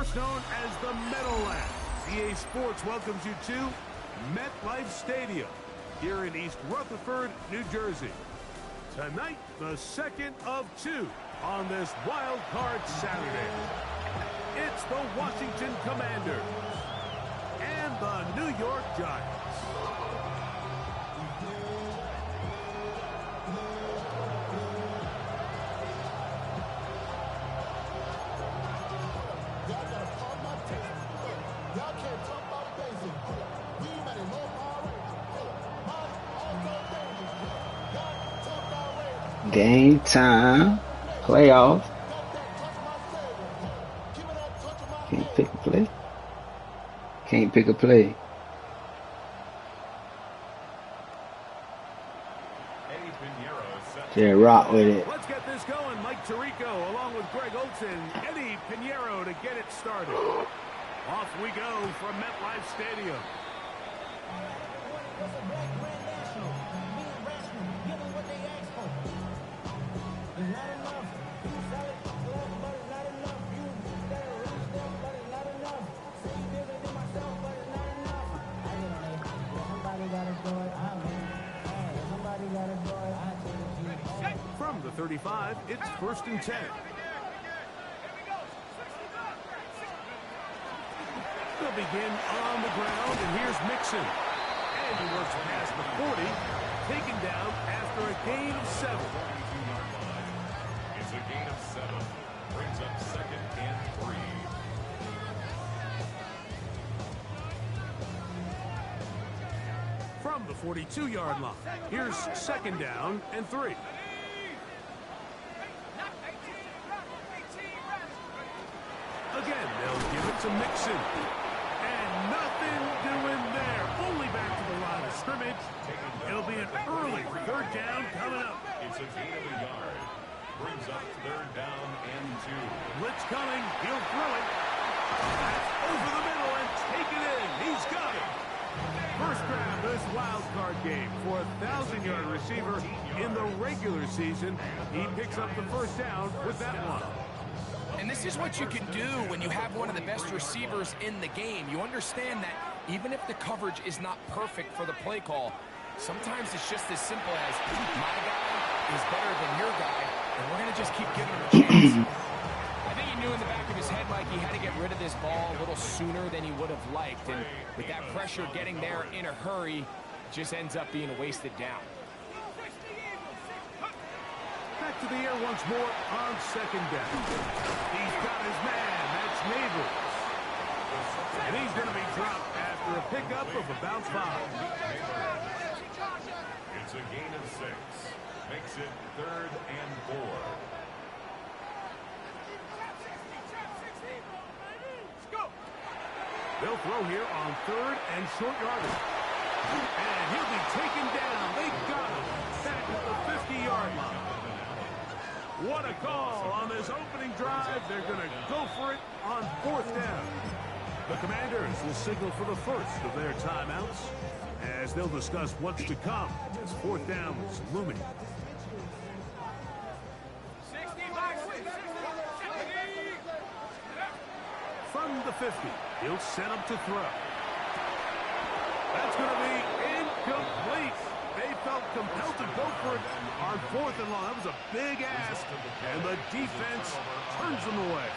course known as the Meadowlands. EA Sports welcomes you to MetLife Stadium here in East Rutherford, New Jersey. Tonight, the second of two on this Wild Card Saturday. It's the Washington Commanders and the New York Giants. Game time. Playoff. Can't pick a play. Can't pick a play. Just rock with it. Let's get this going. Mike Tirico along with Greg Olson. Eddie Pinheiro to get it started. Off we go from MetLife Stadium. From the 35, it's 1st and 10. They'll begin on the ground, and here's Mixon. And he works past the 40, taken down after a gain of 7. It's a gain of 7. Brings up 2nd and 3. From the 42-yard line, here's 2nd down and 3. Again, they'll give it to Mixon. And nothing doing there. Only back to the line of scrimmage. It'll be an early 3rd down coming up. It's a gain of a yard. Brings up 3rd down and 2. Blitz coming. He'll throw it. That's over the middle and take it in. He's got it. First grab this wild card game for a 1,000-yard receiver in the regular season. He picks up the 1st down with that one. And this is what you can do when you have one of the best receivers in the game. You understand that even if the coverage is not perfect for the play call, sometimes it's just as simple as my guy is better than your guy, and we're going to just keep giving him a chance. I think he knew in the back of his head like he had to get rid of this ball a little sooner than he would have liked. And with that pressure getting there in a hurry, it just ends up being a wasted down. Back to the air once more on 2nd down. He's got his man. That's Neighbors. And he's going to be dropped after a pickup of about 5. It's a gain of 6. Makes it 3rd and 4. They'll throw here on 3rd and short yardage. And he'll be taken down. They got him back at the 50-yard line. What a call on this opening drive. They're going to go for it on 4th down. The Commanders will signal for the first of their timeouts as they'll discuss what's to come as 4th down is looming. From the 50, he'll set up to throw. That's going to be incomplete. They felt compelled to go for it on 4th and long. That was a big ask, and the defense turns them away.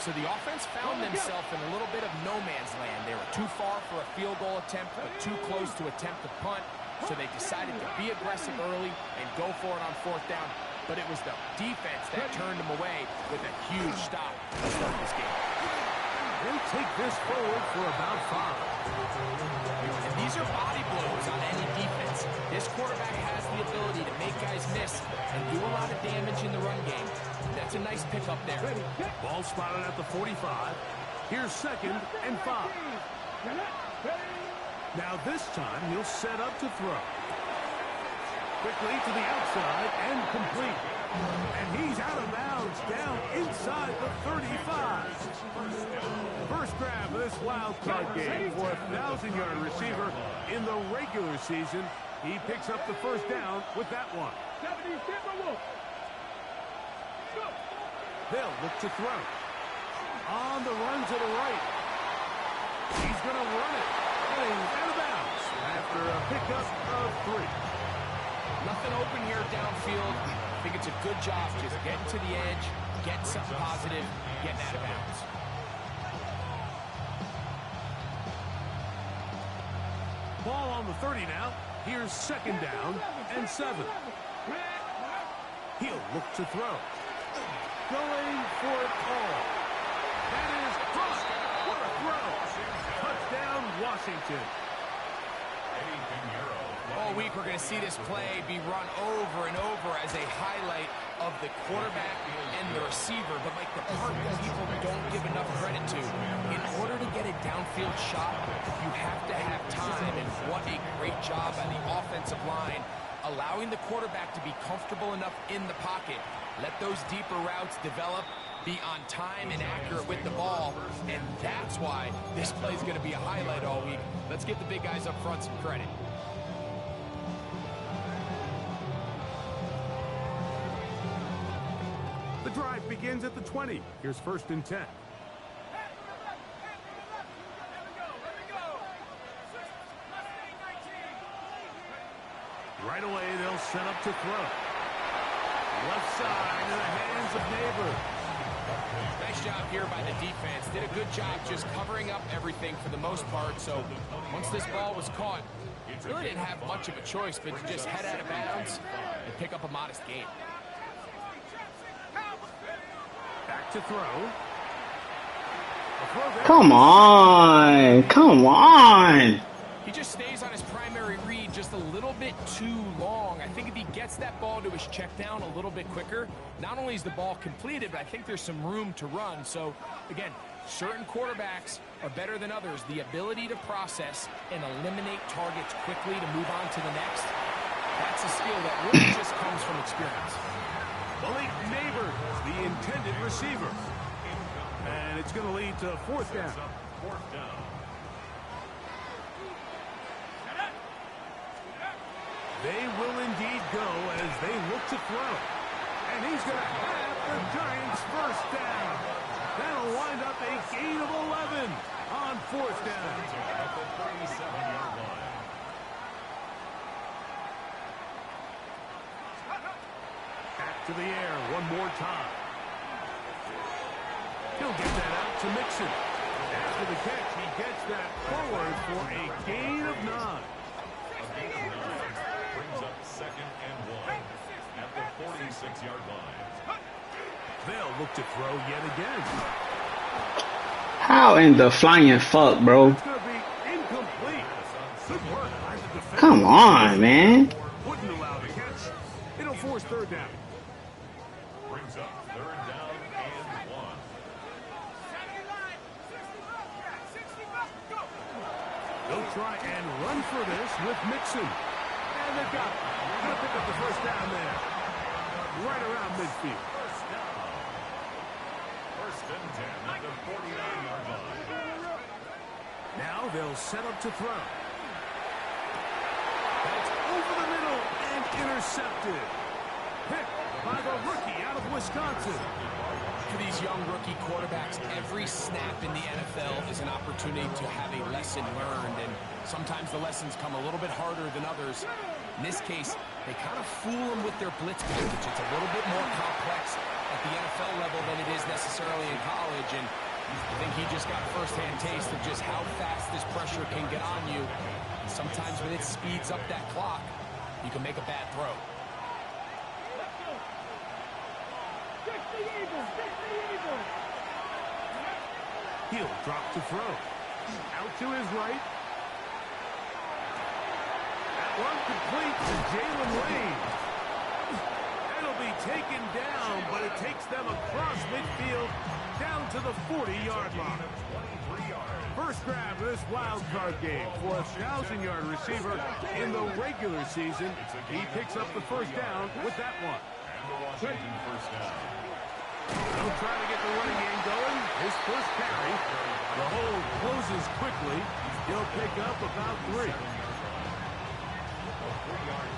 So the offense found themselves in a little bit of no man's land. They were too far for a field goal attempt, but too close to attempt a punt. So they decided to be aggressive early and go for it on 4th down. But it was the defense that turned them away with a huge stop to start this game. They'll take this forward for about 5. And these are body blows on any defense. This quarterback has the ability to make guys miss and do a lot of damage in the run game. That's a nice pickup there. Ball spotted at the 45. Here's 2nd and 5. Now this time he'll set up to throw. Quickly to the outside and complete. And he's out of bounds down inside the 35. First grab of this wild card game for a 1,000-yard receiver in the regular season. He picks up the 1st down with that one. They'll look to throw. On the run to the right. He's going to run it. And he's out of bounds after a pickup of 3. Nothing open here downfield. I think it's a good job just getting to the edge, getting something positive, getting out of bounds. Ball on the 30 now. Here's 2nd down and 7. He'll look to throw. Going for it all. That is caught. What a throw. Touchdown, Washington. All week we're going to see this play be run over and over as a highlight of the quarterback and the receiver. But like the part that people don't give enough credit to, in order to get a downfield shot, you have to have time. And what a great job by the offensive line, allowing the quarterback to be comfortable enough in the pocket. Let those deeper routes develop, be on time and accurate with the ball, and that's why this play is going to be a highlight all week. Let's give the big guys up front some credit. The drive begins at the 20. Here's 1st and 10. Right away, they'll set up to throw. Left side in the hands of Neighbor. Nice job here by the defense. Did a good job just covering up everything for the most part. So once this ball was caught, really didn't have much of a choice but to just head out of bounds and pick up a modest gain. Back to throw. Come on. Come on. He just stays on his primary read just a little bit too long. I think if he gets that ball to his check down a little bit quicker, not only is the ball completed, but I think there's some room to run. So, again, certain quarterbacks are better than others. The ability to process and eliminate targets quickly to move on to the next, that's a skill that really just comes from experience. Malik Neighbor, the intended receiver. And it's going to lead to 4th down. 4th down. They will indeed go as they look to throw. And he's going to have the Giants' 1st down. That'll wind up a gain of 11 on 4th down. At the 37-yard line. Back to the air one more time. He'll get that out to Mixon. After the catch, he gets that forward for a gain of 9. Brings up 2nd and 1 at the 46-yard line. They'll look to throw yet again. How in the flying fuck, bro? It's going to be incomplete. Good work by the defense. Come on, man. Wouldn't allow the catch. It'll force 3rd down. Brings up 3rd down and 1. They'll try and run for this with Mixon. And they've got it. Going to pick up the 1st down there. Right around midfield. 1st and 10 at the 49-yard line. Now they'll set up to throw. That's over the middle and intercepted. Picked by the rookie out of Wisconsin. For these young rookie quarterbacks, every snap in the NFL is an opportunity to have a lesson learned, and sometimes the lessons come a little bit harder than others. In this case, they kind of fool them with their blitz package. It's a little bit more complex at the NFL level than it is necessarily in college, and I think he just got a first-hand taste of just how fast this pressure can get on you. And sometimes when it speeds up that clock, you can make a bad throw. He'll drop to throw. Out to his right. That one complete to Jalen Lane. That'll be taken down, but it takes them across midfield down to the 40-yard line. 23 yards. First grab of this wild card game for a 1,000-yard receiver in the regular season. He picks up the 1st down with that one. And the Washington 1st down. They'll try to get the running game going. His first carry. The hole closes quickly. He'll pick up about 3.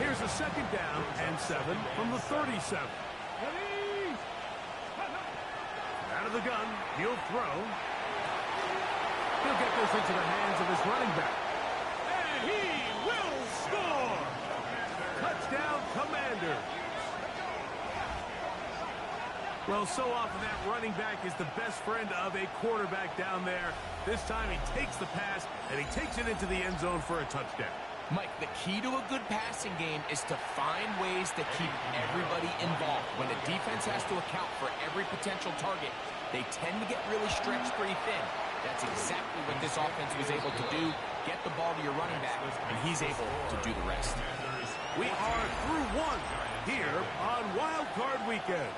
Here's a 2nd down and 7 from the 37. That'll of the gun. He'll throw. He'll get this into the hands of his running back. And he will score! Touchdown, Commanders. Well, so often that running back is the best friend of a quarterback down there. This time he takes the pass, and he takes it into the end zone for a touchdown. Mike, the key to a good passing game is to find ways to keep everybody involved. When a defense has to account for every potential target, they tend to get really stretched pretty thin. That's exactly what this offense was able to do. Get the ball to your running back, and he's able to do the rest. We are through one here on Wildcard Weekend.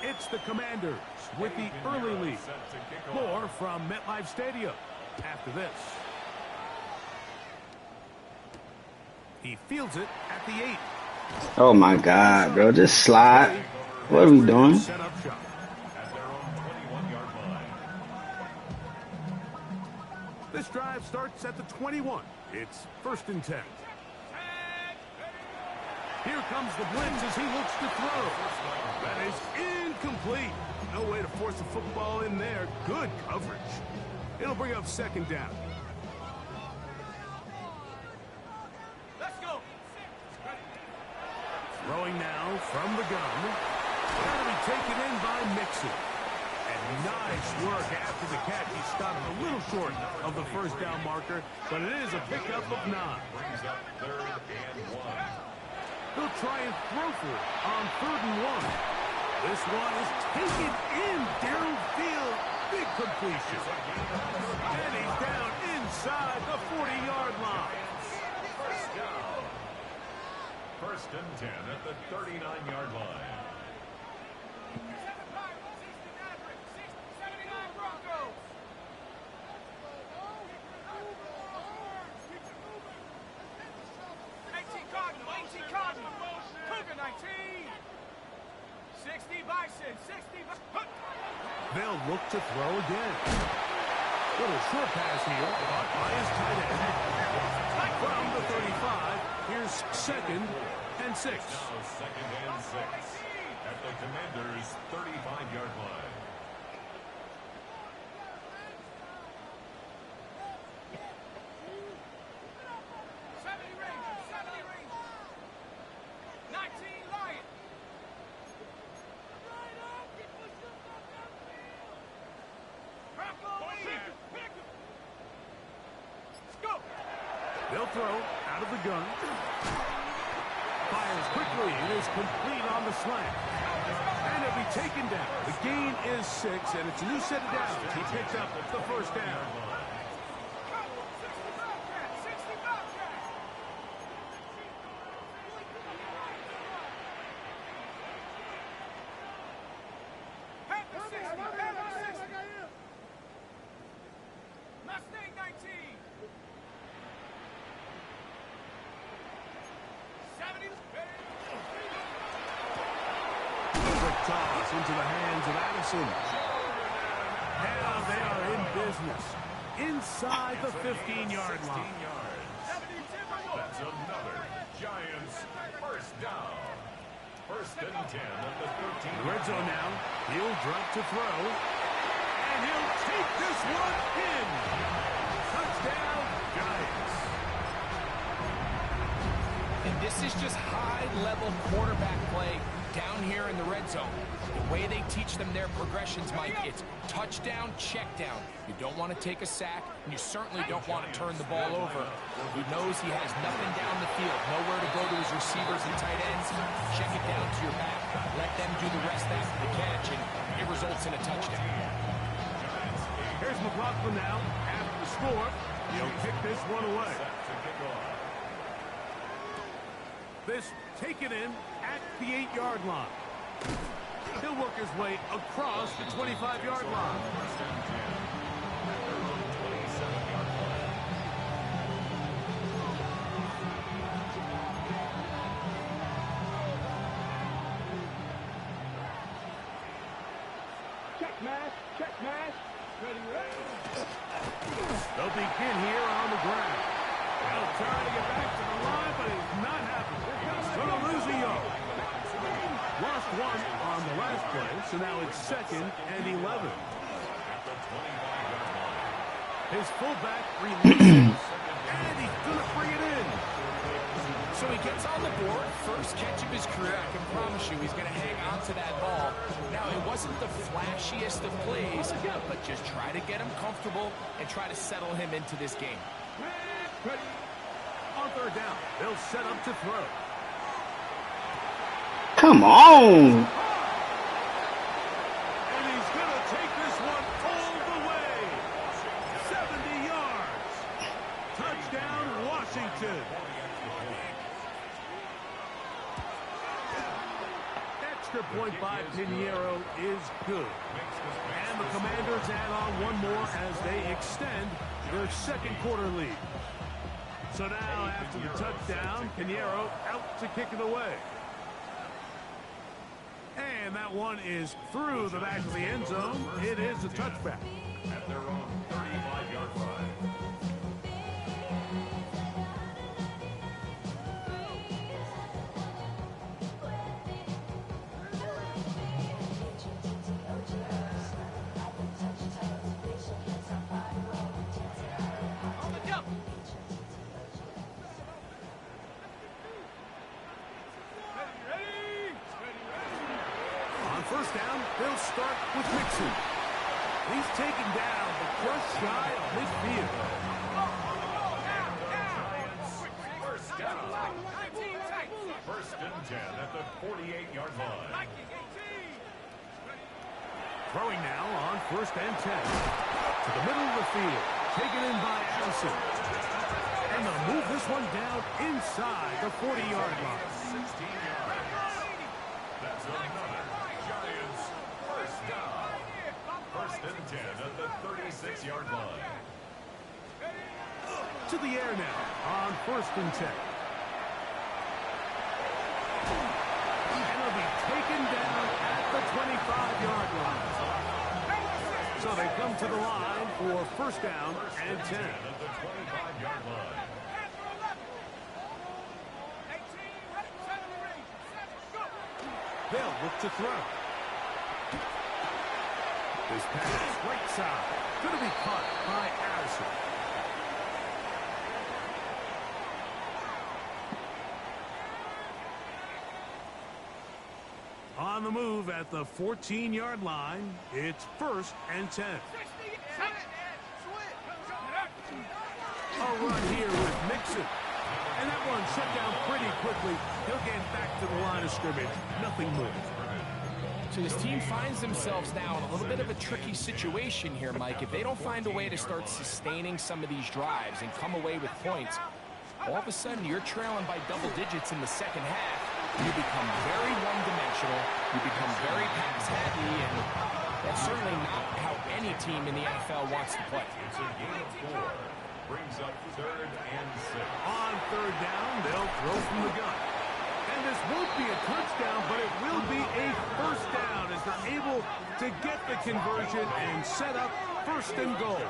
It's the Commanders with the early lead. More from MetLife Stadium after this. He fields it at the 8. Oh my God, bro. Just slide. What are we doing? Set up shop. At their own 21-yard line. This drive starts at the 21. It's 1st and 10. Here comes the blitz as he looks to throw. That is incomplete. No way to force the football in there. Good coverage. It'll bring up 2nd down. Let's go. Throwing now from the gun. That'll be taken in by Mixon. And nice work after the catch. He stopped a little short of the 1st down marker, but it is a pickup of 9. Brings up 3rd and 1. He'll try and throw for it on 3rd and 1. This one is taken in downfield. Big completion. And he's down inside the 40-yard line. First down. 1st and 10 at the 39-yard line. They'll look to throw again. Little short pass here, caught by his tight end. From the 35, here's 2nd and 6. Now 2nd and 6 at the Commanders' 35-yard line. They'll throw out of the gun. Fires quickly. It is complete on the slant. And it'll be taken down. The gain is 6, and it's a new set of downs. He picks up the 1st down. Toss into the hands of Addison. Now they are in business. Inside the 15-yard line. That's another Giants 1st down. 1st and 10 at the 13. Red zone now. He'll drop to throw. And he'll take this one in. Touchdown, Giants. And this is just high-level quarterback play down here in the red zone. The way they teach them their progressions, Mike, it's touchdown, check down. You don't want to take a sack, and you certainly don't want to turn the ball over. He knows he has nothing down the field, nowhere to go to his receivers and tight ends. Check it down to your back. Let them do the rest after the catch, and it results in a touchdown. Here's McLaughlin now. After the score, he'll kick this one away. This taken in at the 8-yard line. He'll work his way across the 25-yard line. Check mash, check mash. Ready, ready. They'll begin here on the ground. They'll try to get back to the line, but it's not happening. He's going to lose a yard. Lost one on the last play, so now it's 2nd and 11. His fullback releases, and he's going to bring it in. So he gets on the board, first catch of his career. I can promise you he's going to hang on to that ball. Now, it wasn't the flashiest of plays, but just try to get him comfortable and try to settle him into this game. On 3rd down, they'll set up to throw. Come on! And he's going to take this one all the way. 70 yards. Touchdown, Washington. Extra point by Pinheiro is good. And the Commanders add on one more as they extend their 2nd quarter lead. So now, after the touchdown, Pinheiro out to kick it away. And that one is through the back of the end zone. It is a touchback. At their own 35-yard line. On 1st down, they'll start with Mixon. He's taken down, but just shy of midfield. First down. 1st and 10 at the 48-yard line. Throwing now on 1st and 10. To the middle of the field. Taken in by Allison. And they'll move this one down inside the 40-yard line. 16 yards. That's another Giants first down. 1st and 10 at the 36-yard line. To the air now on 1st and 10. And they'll be taken down at the 25-yard line. So they come to the line for 1st down and 10. At the 25-yard line. They'll look to throw. This pass right side. Going to be caught by Addison. On the move at the 14-yard line, it's 1st and 10. A run here with Mixon. And that one shut down pretty quickly. He'll get back to the line of scrimmage. Nothing more. So this team finds themselves now in a little bit of a tricky situation here, Mike. If they don't find a way to start sustaining some of these drives and come away with points, all of a sudden you're trailing by double digits in the 2nd half. You become very one-dimensional. You become very pass-heavy, and that's certainly not how any team in the NFL wants to play. It's a gain of 4. Brings up 3rd and 6. On 3rd down, they'll throw from the gun. And this won't be a touchdown, but it will be a 1st down as they're able to get the conversion and set up 1st and goal.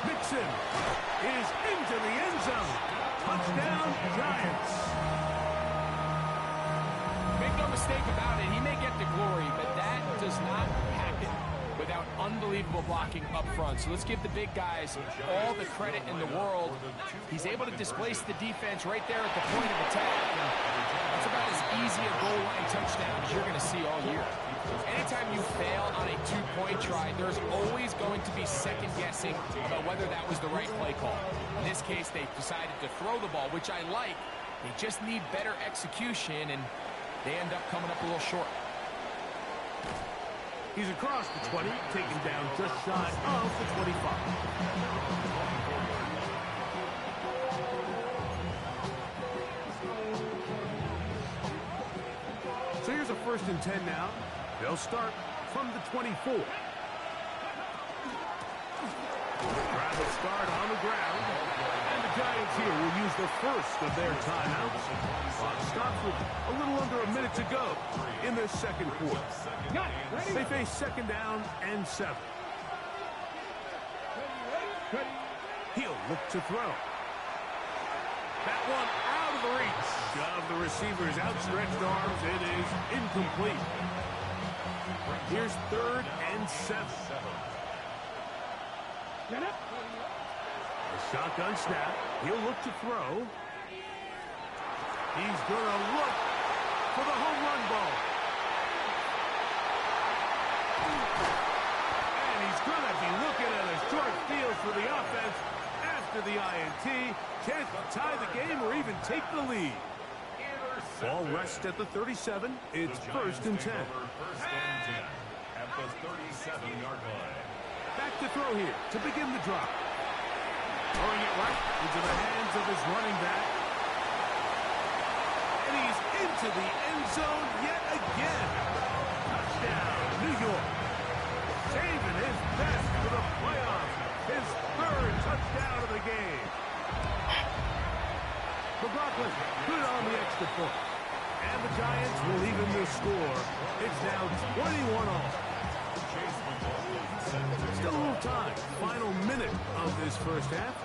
Mixon is into the end zone. Touchdown, Giants. Make no mistake about it, he may get the glory, but that does not happen without unbelievable blocking up front. So let's give the big guys all the credit in the world. He's able to displace the defense right there at the point of attack. And that's about as easy a goal line touchdown as you're going to see all year. Anytime you fail on a 2-point try, there's always going to be second guessing about whether that was the right play call. In this case, they decided to throw the ball, which I like. They just need better execution, and they end up coming up a little short. He's across the 20, taken down just shy of the 25. So here's a 1st and 10 now. They'll start from the 24. Grab a start on the ground. And the Giants here will use the first of their timeouts. Clock stops with a little under a minute to go in this 2nd quarter. They face 2nd down and 7. He'll look to throw. That one out of the reach. Shove the receiver's outstretched arms. It is incomplete. Here's 3rd and 7. Get up. A shotgun snap. He'll look to throw. He's going to look for the home run ball. And he's going to be looking at a short field for the offense after the INT. Chance to tie the game or even take the lead. Ball rests at the 37. It's 1st and 10. First and 10 at the 37-yard line. Back to throw here to begin the drive. Throwing it right into the hands of his running back. And he's into the end zone yet again. Touchdown, New York. Saving his best for the playoffs. His 3rd touchdown of the game. McLaughlin put it on the extra point. And the Giants will even the score. It's now 21-all. Still a little time. Final minute of this first half.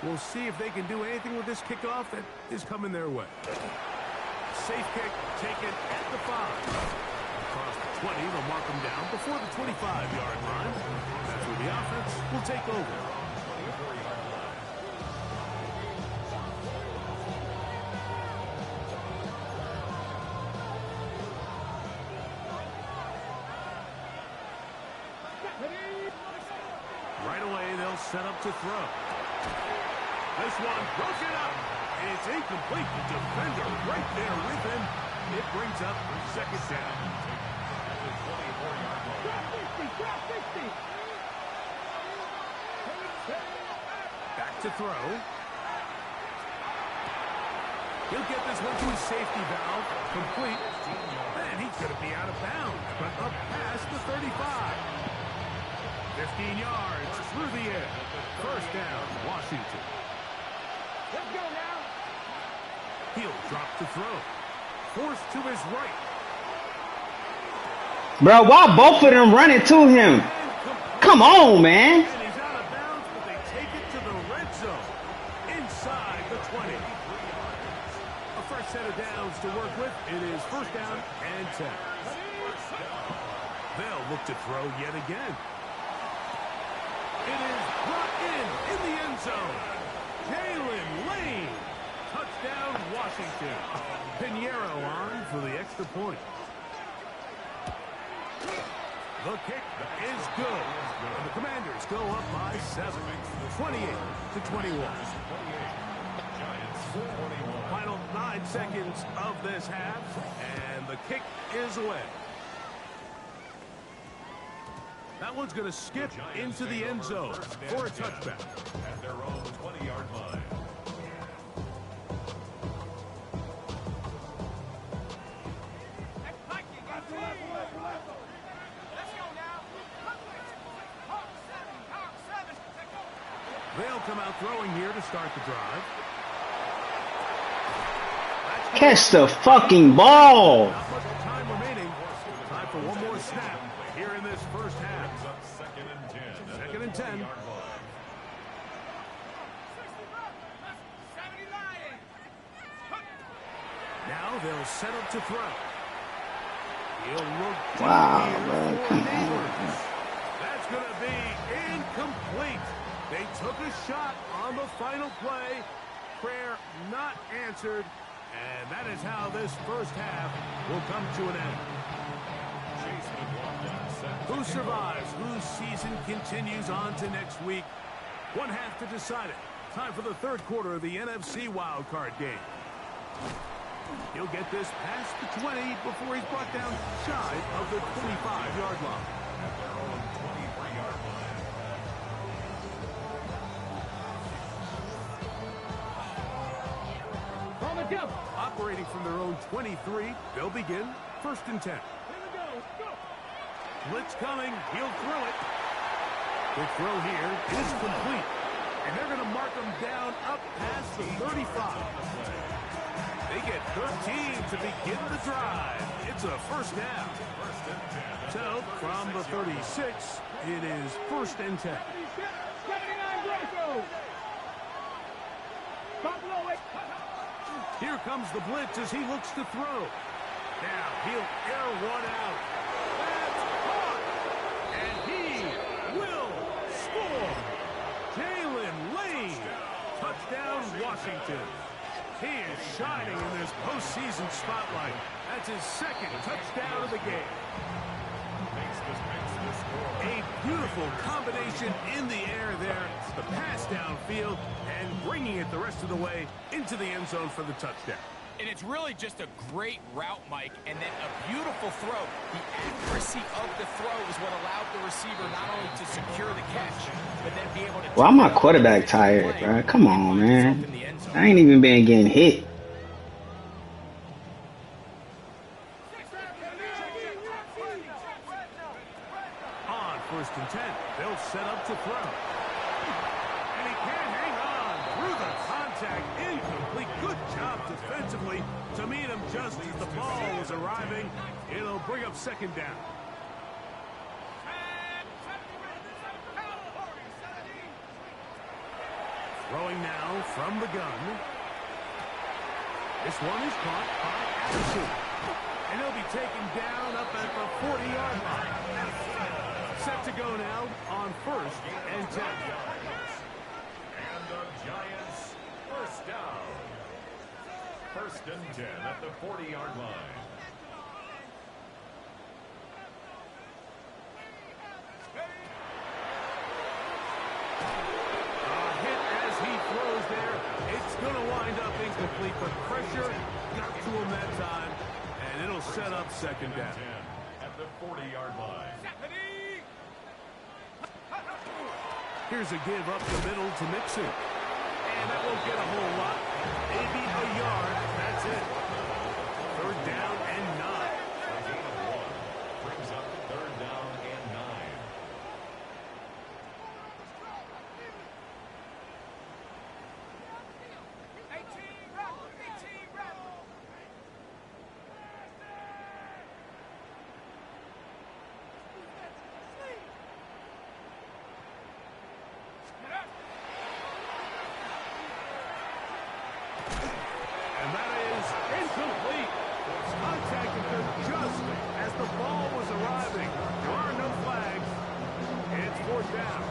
We'll see if they can do anything with this kickoff that is coming their way. Safe kick taken at the 5. Across the 20, they'll mark them down before the 25-yard line. That's where the offense will take over. Right away, they'll set up to throw. This one broken up. It's incomplete. The defender right there with him. It brings up 2nd down. Drop 50. Back to throw. He'll get this one to his safety valve. Complete. Man, he's going to be out of bounds, but up past the 35. 15 yards through the air. 1st down, Washington. Let's go now. He'll drop to throw. Forced to his right. Bro, why both of them running to him? Come on, man. And he's out of bounds, but they take it to the red zone. Inside the 20. A first set of downs to work with. It is 1st down and 10. They'll look to throw yet again. It is brought in the end zone. Jalen Lane. Touchdown, Washington. Pinheiro on for the extra point. The kick is good. And the Commanders go up by 7. 28-21. Final 9 seconds of this half. And the kick is away. That one's going to skip into the end zone for a touchback. At their own 20-yard line. They'll come out throwing here to start the drive. Catch the fucking ball. Not much time remaining. Time for one more snap here in this first half. 2nd and 10. 2nd and 10. Now they'll set up to throw. He'll look Wow, here man, for come Neighbors. That's going to be incomplete. They took a shot on the final play. Prayer not answered. And that is how this first half will come to an end. Who survives? Whose season continues on to next week? One half to decide it. Time for the 3rd quarter of the NFC Wildcard game. He'll get this past the 20 before he's brought down shy of the 25-yard line. At their own 23-yard line. On the jump. Operating from their own 23, they'll begin 1st and 10. Here we go. Go. Blitz coming. He'll throw it. The throw here is complete. And they're going to mark them down up past the 35. They get 13 to begin the drive. It's a 1st down. So, from the 36, it is 1st and 10. 79 Greco. Buffalo. Here comes the blitz as he looks to throw. Now he'll air one out. That's caught. And he will score. Jalen Lane. Touchdown, Washington. He is shining in this postseason spotlight. That's his second touchdown of the game. A beautiful combination in the air there. The pass downfield and bringing it the rest of the way into the end zone for the touchdown. And it's really just a great route, Mike, and then a beautiful throw. The accuracy of the throw is what allowed the receiver not only to secure the catch, but then be able to... Why my quarterback tired, bro? Come on, man. I ain't even been getting hit. On 1st and 10, they'll set up to throw. And he can't hang on through the contact. Incomplete. Good job defensively to meet him just as the ball was arriving. It'll bring up 2nd down. Throwing now from the gun. This one is caught by Anderson. And he'll be taken down up at the 40-yard line. Set to go now on 1st and 10. And the Giants, 1st down. 1st and 10 at the 40-yard line. It's going to wind up incomplete, but pressure got to him that time, and it'll set up 2nd down. At the 40-yard line. Here's a give up the middle to Mixon. And that won't get a whole lot. Maybe a yard. That's it. 3rd down and 9. Brings up 3rd down and 9. And that is incomplete. Contact occurred just as the ball was arriving. There are no flags. It's 4th down.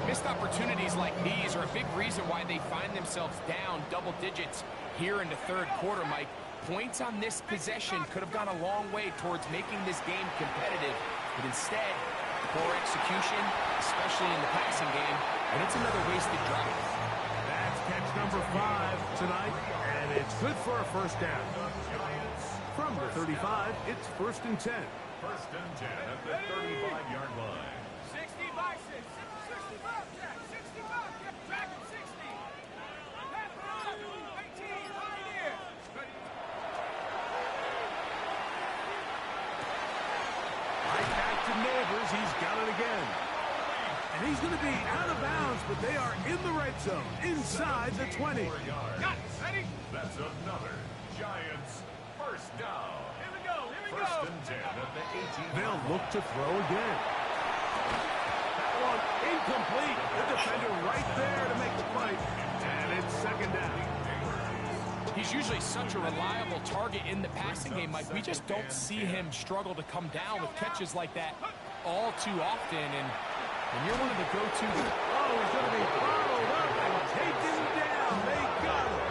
Missed opportunities like these are a big reason why they find themselves down double digits here in the 3rd quarter, Mike. Points on this possession could have gone a long way towards making this game competitive, but instead, poor execution, especially in the passing game, and it's another wasted drive. That's catch number 5 tonight, and it's good for a 1st down. From the 35, it's 1st and 10. 1st and 10 at the 35-yard line. 60 by 6. 65, Jack. 65, Jack. Track him 60. Pass it on. 18, right here. Right back to Neighbors. He's got it again. And he's going to be out of bounds, but they are in the red zone, inside the 20. Got it. Ready? That's another Giants 1st down. Here we go. Here we 1st go. and 10 at the 18. They'll look to throw again. That one incomplete. The defender right there to make the fight. And it's 2nd down. He's usually such a reliable target in the passing game, Mike. We just don't see him struggle to come down with catches like that all too often. And you're one of the go-to. Oh, he's going to be followed up and taken down. They got him.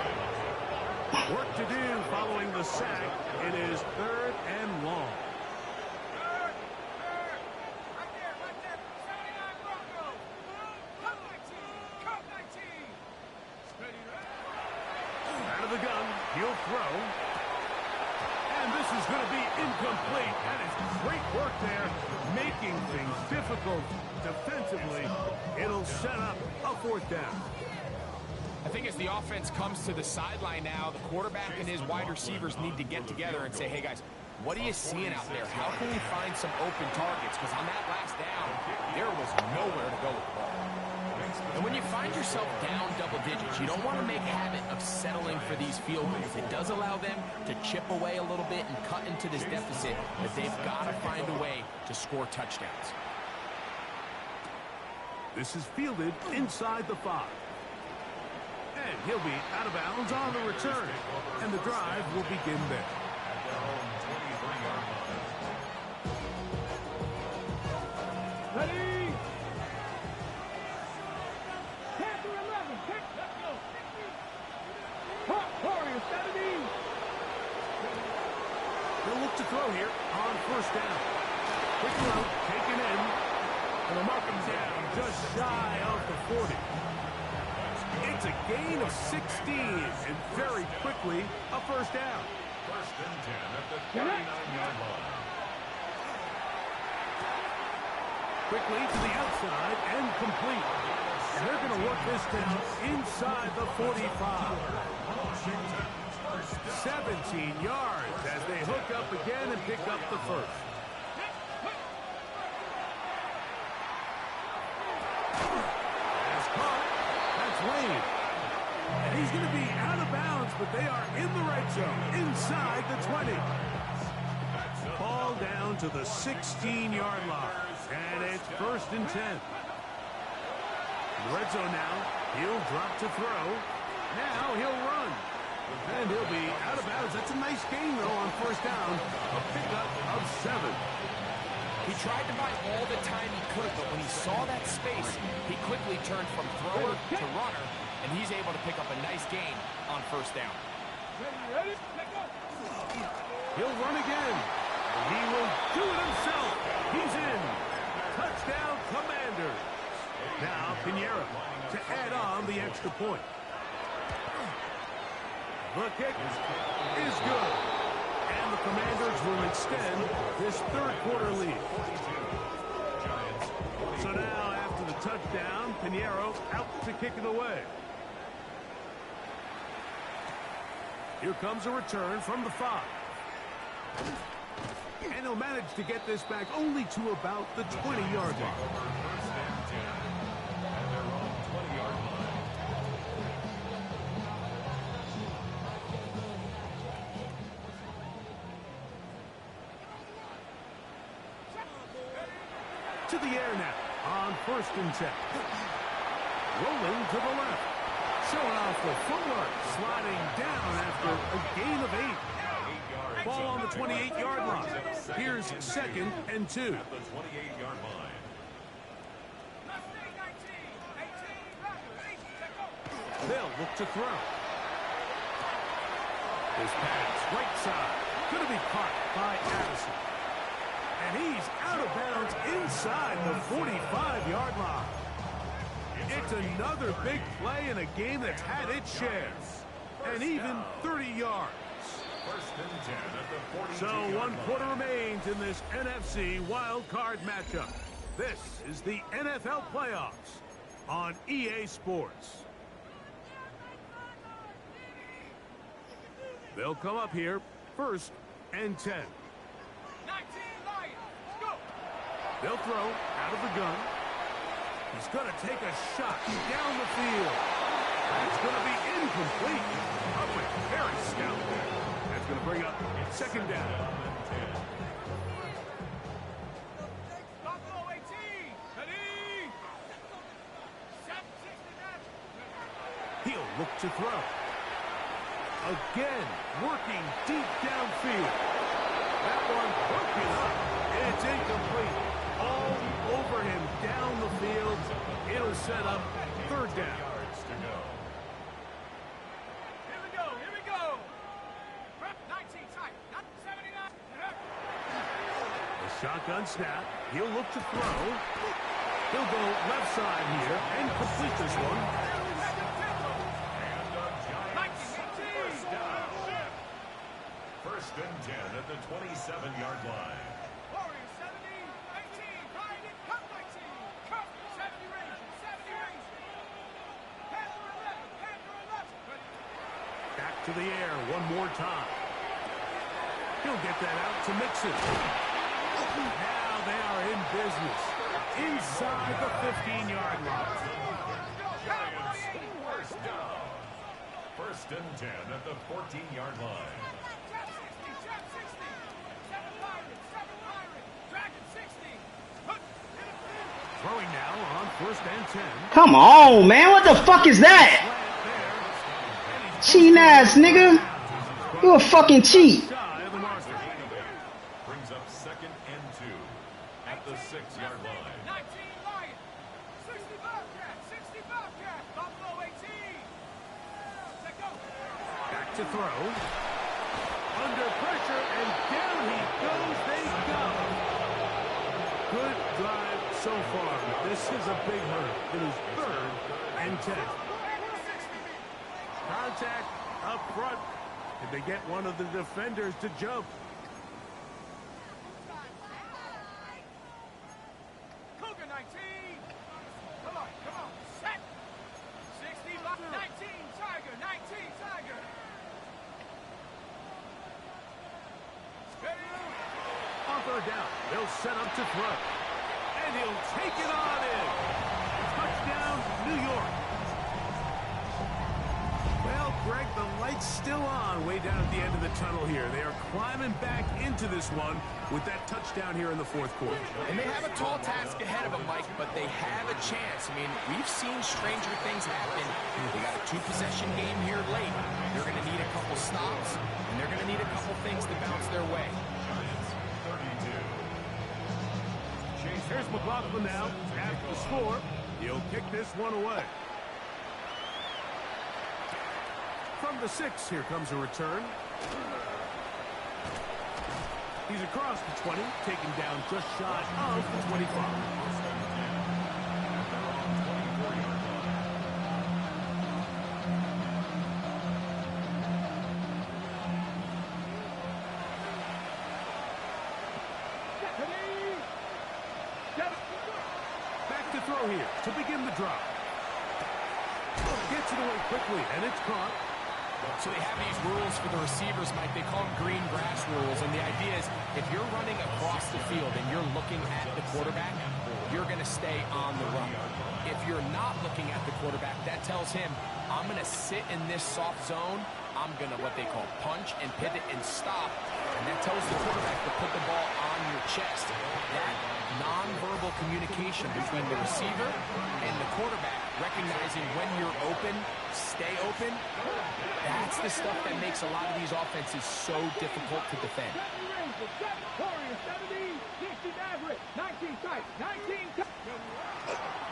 Work to do following the sack. It is 3rd and long. Right there. 79 Broncos. Cut 19. Cut 19. Ready, Out of the gun, he'll throw. And this is going to be incomplete. That is great work there, making things difficult defensively. It'll set up a 4th down. I think as the offense comes to the sideline now, the quarterback and his wide receivers need to get together and say, hey, guys, what are you seeing out there? How can we find some open targets? Because on that last down, there was nowhere to go with the ball. And when you find yourself down double digits, you don't want to make habit of settling for these field goals. It does allow them to chip away a little bit and cut into this deficit, but they've got to find a way to score touchdowns. This is fielded inside the 5. And he'll be out of bounds on the return. And the drive will begin there. At their own 23-yard line. Ready? Panther 11, kick, let's go. Hot Warriors, 70. They'll look to throw here on first down. Quick throw, taken in. And they'll mark him down just shy of the 40. It's a gain of 16, and very quickly, a first down. First and 10 at the 39-yard line. Quickly to the outside and complete. And they're going to work this down inside the 45. 17 yards as they hook up again and pick up the first. That's caught. That's Wayne. And he's going to be out of bounds, but they are in the red zone, inside the 20. Ball down to the 16-yard line, and it's first and 10. In the red zone now, he'll drop to throw. Now he'll run. And he'll be out of bounds. That's a nice gain, though, on first down. A pickup of 7. He tried to buy all the time he could, but when he saw that space, he quickly turned from thrower to runner, and he's able to pick up a nice gain on first down. Ready, let go. He'll run again. And he will do it himself. He's in. Touchdown, Commanders. Now, Pinheiro to add on the extra point. The kick is good. And the Commanders will extend this third-quarter lead. So now, after the touchdown, Pinheiro out to kick it away. Here comes a return from the 5. And he'll manage to get this back only to about the 20-yard line. First and 10 at their own 20-yard line. To the air now on first and 10. Rolling to the left. Showing off the footwork. Sliding down after a gain of 8. Ball on the 28-yard line. Here's second and 2. At the 28-yard line. Mustang 19, 18, Raptor, 8, let go. They'll look to throw. His pass right side. Going to be caught by Addison. And he's out of bounds inside the 45-yard line. It's another big play in a game that's had its share. And even 30 yards. First and 10 at the 42-yard So one line. quarter remains in this NFC wildcard matchup. This is the NFL playoffs on EA Sports. They'll come up here first and 10. 19 Lions, let's go. They'll throw out of the gun. He's going to take a shot down the field. It's going to be incomplete. Up with very scout there. That's going to bring up second down. Buffalo 18, ready. 760, He'll look to throw. Again, working deep downfield. That one broken up. It's incomplete. All over him down the field. It'll set up third down. Yards to go. Here we go, here we go. 19 tight, not 79. A shotgun snap. He'll look to throw. He'll go left side here and complete this one. And the Giants. 19, 18. First down. First and 10 at the 27-yard line. Warriors 70, 18, grind it, cut 19, cut 70 range, 70 range. Panther 11, Panther 11. Back to the air one more time. He'll get that out to Mixon. Now they are in business. Inside the 15-yard line. Giants. First down. First and 10 at the 14-yard line. Jab 60, jab 60. 7 Pirates, Dragon 60. Hook, hit it. Throwing now on first and 10. Come on, man. What the fuck is that? Slant there. Cheating ass nigga. You a fucking cheat. Shy of the marker. Brings up 2nd and 2 at the 6-yard line. 19 Lions. 60 Bobcat. 60 Bobcat. Buffalo 18. Let go. Back to throw. Under pressure, and down he goes. They go. Good drive so far, but this is a big hurdle. It is 3rd and 10. Contact up front. Did they get one of the defenders to jump? Cougar 19. Come on, come on. Set. 60 19 Tiger. 19 Tiger. Steady. On 3rd down, they'll set up to throw. And he'll take it on in. Touchdown, New York. Well, Greg, the light's still on way down at the end of the tunnel here. They are climbing back into this one with that touchdown here in the 4th quarter. And they have a tall task ahead of them, Mike, but they have a chance. I mean, we've seen stranger things happen. They got a 2-possession game here late. They're going to need a couple stops, and they're going to need a couple things to bounce their way. Here's McLaughlin now. After the score, he'll kick this one away. From the 6, here comes a return. He's across the 20, taken down just shy of the 25. Back to throw here to begin the drive. Gets it away quickly, and it's caught. So they have these rules for the receivers, Mike. They call them green grass rules. And the idea is if you're running across the field and you're looking at the quarterback, you're going to stay on the run. If you're not looking at the quarterback, that tells him, I'm going to sit in this soft zone. I'm going to what they call punch and pivot and stop. And that tells the quarterback to put the ball on your chest. That nonverbal communication between the receiver and the quarterback, recognizing when you're open, stay open, that's the stuff that makes a lot of these offenses so difficult to defend.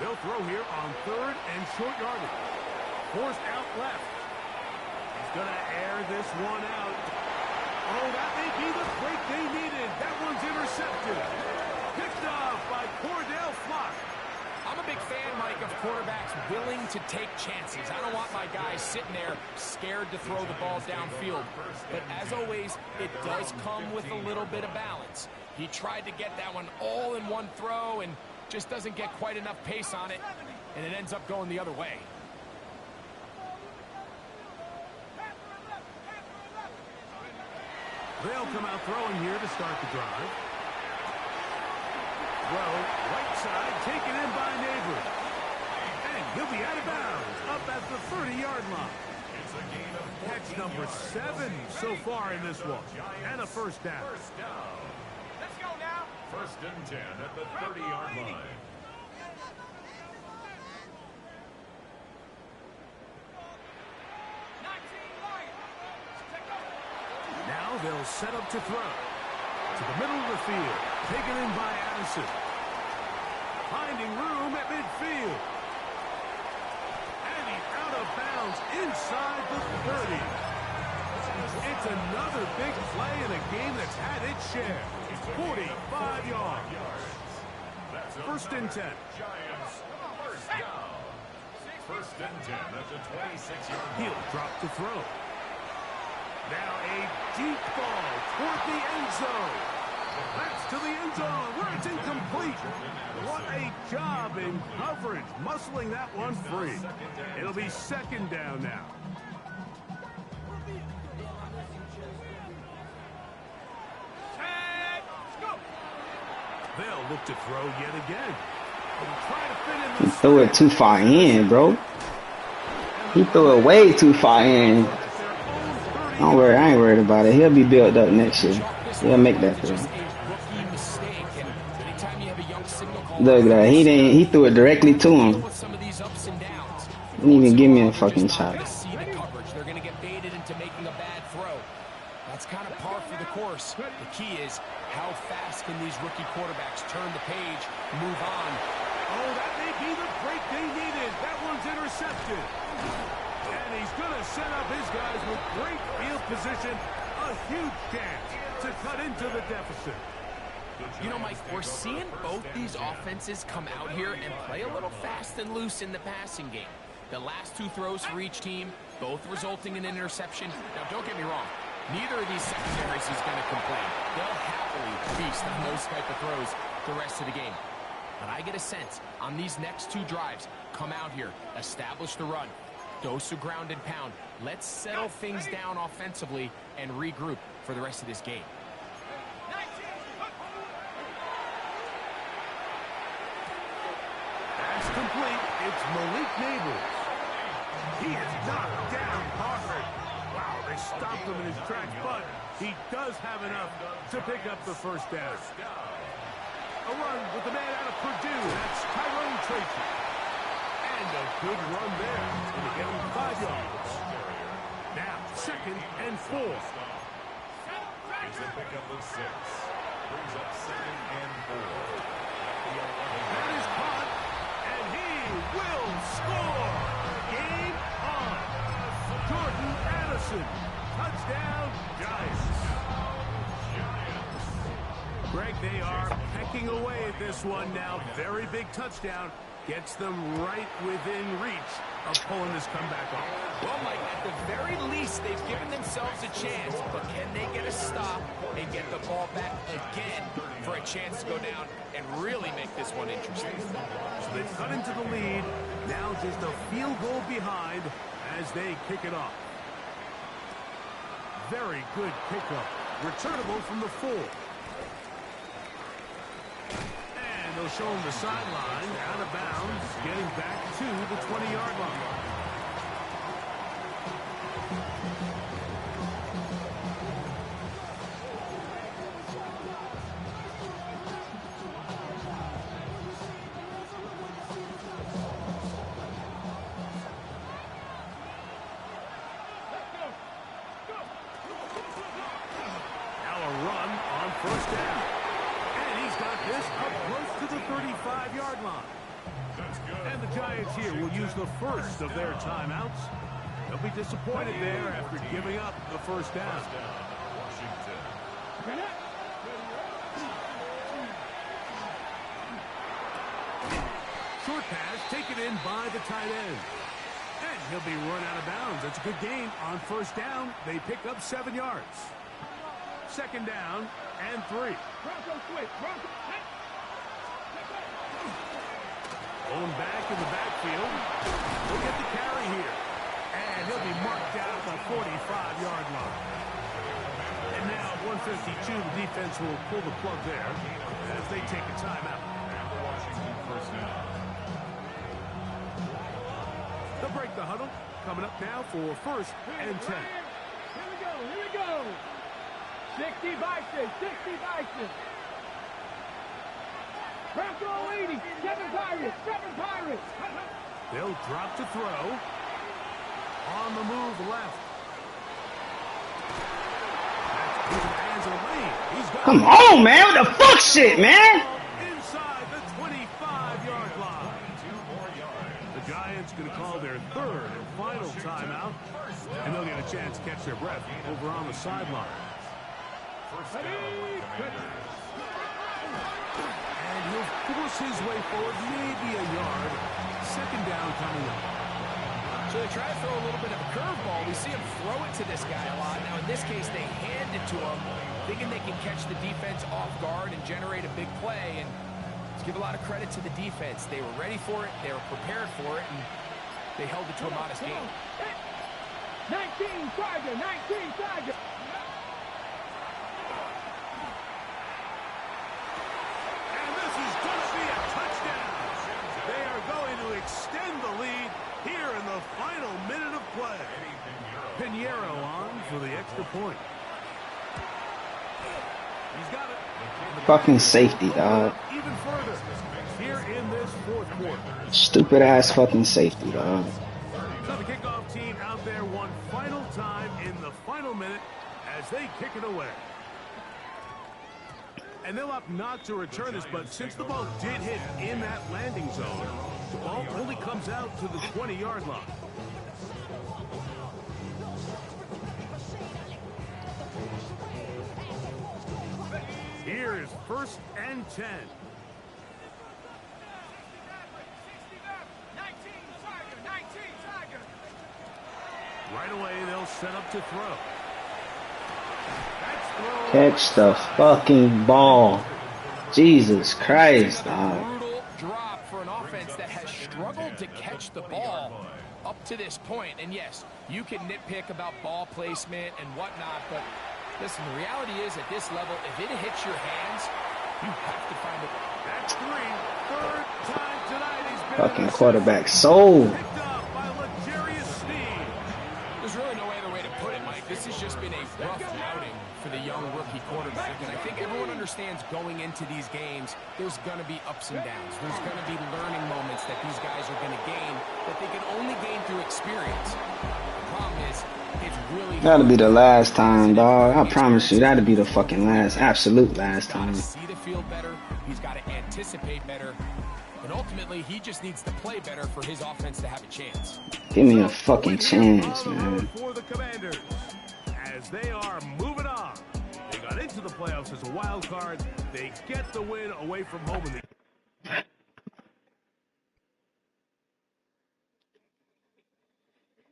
They'll throw here on 3rd and short yardage. Forced out left. He's going to air this one out. Oh, that may be the break they needed. That one's intercepted. Picked off by Cordell Flock. I'm a big fan, Mike, of quarterbacks willing to take chances. I don't want my guys sitting there scared to throw the ball downfield. But as always, it does come with a little bit of balance. He tried to get that one all in one throw and just doesn't get quite enough pace on it, and it ends up going the other way. They'll come out throwing here to start the drive. Throw, right side, taken in by Neighbors. And he'll be out of bounds, up at the 30-yard line. Catch number 7 so far in this one. And a 1st down. Let's go now. 1st and 10 at the 30-yard line. Now they'll set up to throw. To the middle of the field. Taken in by Addison. Finding room at midfield. And he's out of bounds inside the 30. It's another big play in a game that's had its share. 45 yards. 1st and 10. Giants, 1st down. 1st and 10 at the 26-yard line. He'll drop to throw. Now a deep ball toward the end zone. That's to the end zone where it's incomplete. What a job in coverage, muscling that one free. It'll be 2nd down now. They'll look to throw yet again. Try to fit in He threw it too far in, bro. He threw it way too far in. Don't worry, I ain't worried about it. He'll be built up next year. He'll make that throw. Look at that. He threw it directly to him. Didn't even give me a fucking shot. See the coverage. They're going to get course, the key is how fast can these rookie quarterbacks turn the page, move on. Oh, that may be the break they needed. That one's intercepted. And he's going to set up his guys with great field position. A huge chance to cut into the deficit. You know, Mike, we're seeing both these offenses come out here and play a little fast and loose in the passing game. The last two throws for each team, both resulting in an interception. Now, don't get me wrong. Neither of these secondaries is going to complain. They'll happily feast on those type of throws the rest of the game. But I get a sense on these next two drives, come out here, establish the run, dose of ground and pound. Let's settle things down offensively and regroup for the rest of this game. That's complete. It's Malik Neighbors. He is knocked down hard. Wow, they stopped him in his tracks, but he does have enough to pick up the first down. A run with the man out of Purdue. That's Tyrone Tracy. And a good run there. It's going to get him 5 yards. Now, 2nd and 4. He's a pickup of 6. Brings up 2nd and 4. That is caught, and he will score. Game on. Jordan Addison. Touchdown, Giants. Greg, they are pecking away at this one now. Very big touchdown. Gets them right within reach of pulling this comeback off. Well, Mike, at the very least, they've given themselves a chance, but can they get a stop and get the ball back again for a chance to go down and really make this one interesting? So they've cut into the lead. Now just a field goal behind as they kick it off. Very good pickup. Returnable from the 4. And they'll show him the sideline, out of bounds, getting back to the 20-yard line. Now a run on 1st down. And he's got this up close to the 35-yard line. And the Giants here will use the first of their timeouts. They'll be disappointed there after giving up the 1st down. Short pass taken in by the tight end. And he'll be run out of bounds. That's a good gain on 1st down. They pick up 7 yards. 2nd down and 3. Going back in the backfield. We'll get the carry here. And he'll be marked down at the 45-yard line. And now at 152, the defense will pull the plug there as they take a timeout. They'll break the huddle. Coming up now for 1st and 10. Here we go. 60 Bison, 60 Bison. Bronco 80, 7 Pirates, 7 Pirates. They'll drop to throw. On the move left. That's into the hands of the lane. He's got Come on, man. What the fuck shit, man? inside the 25-yard line. 2 more yards. The Giants going to call their 3rd and final timeout. And they'll get a chance to catch their breath over on the sideline. First down for the Commanders. And he'll force his way forward, maybe a yard. 2nd down coming up. So they try to throw a little bit of a curveball. We see him throw it to this guy a lot. Now, in this case, they hand it to him, thinking they can catch the defense off guard and generate a big play. And let's give a lot of credit to the defense. They were ready for it. They were prepared for it. And they held it to a modest game. 19 Tiger, 19 Tiger. And this is going to be a touchdown. They are going to extend the lead here in the final minute of play. Pinheiro on for the extra point. He's got it. Fucking safety, dog. Even further here in this 4th quarter. Stupid ass fucking safety, dog. So the kickoff team out there one final time in the final minute as they kick it away. And they'll opt not to return this, but since the ball did hit in that landing zone, the ball only comes out to the 20-yard line. Here is 1st and 10. 19, Tiger, 19, Tiger. Right away, they'll set up to throw. That's thrown. Catch the fucking ball. Jesus Christ, dog. Brutal drop for an offense that has struggled to catch the ball up to this point. And yes, you can nitpick about ball placement and whatnot, but listen, the reality is at this level, if it hits your hands, you have to find it. That's 3. 3rd time tonight he's been Fucking intercepted. quarterback soul. Picked up by luxurious speed. There's really no other way to put it, Mike. This has just been a rough outing for the young rookie quarterback, and I think everyone understands going into these games, there's going to be ups and downs. There's going to be learning moments that these guys are going to gain that they can only gain through experience. The problem is, it's really That'll be the last time, dog. I promise you, that'll be the fucking last, absolute last got time. to see the field better. He's got to anticipate better. And ultimately, he just needs to play better for his offense to have a chance. Give me a fucking chance, On the man. road for the Commanders as they are moving on. They got into the playoffs as a wild card. They get the win away from home in the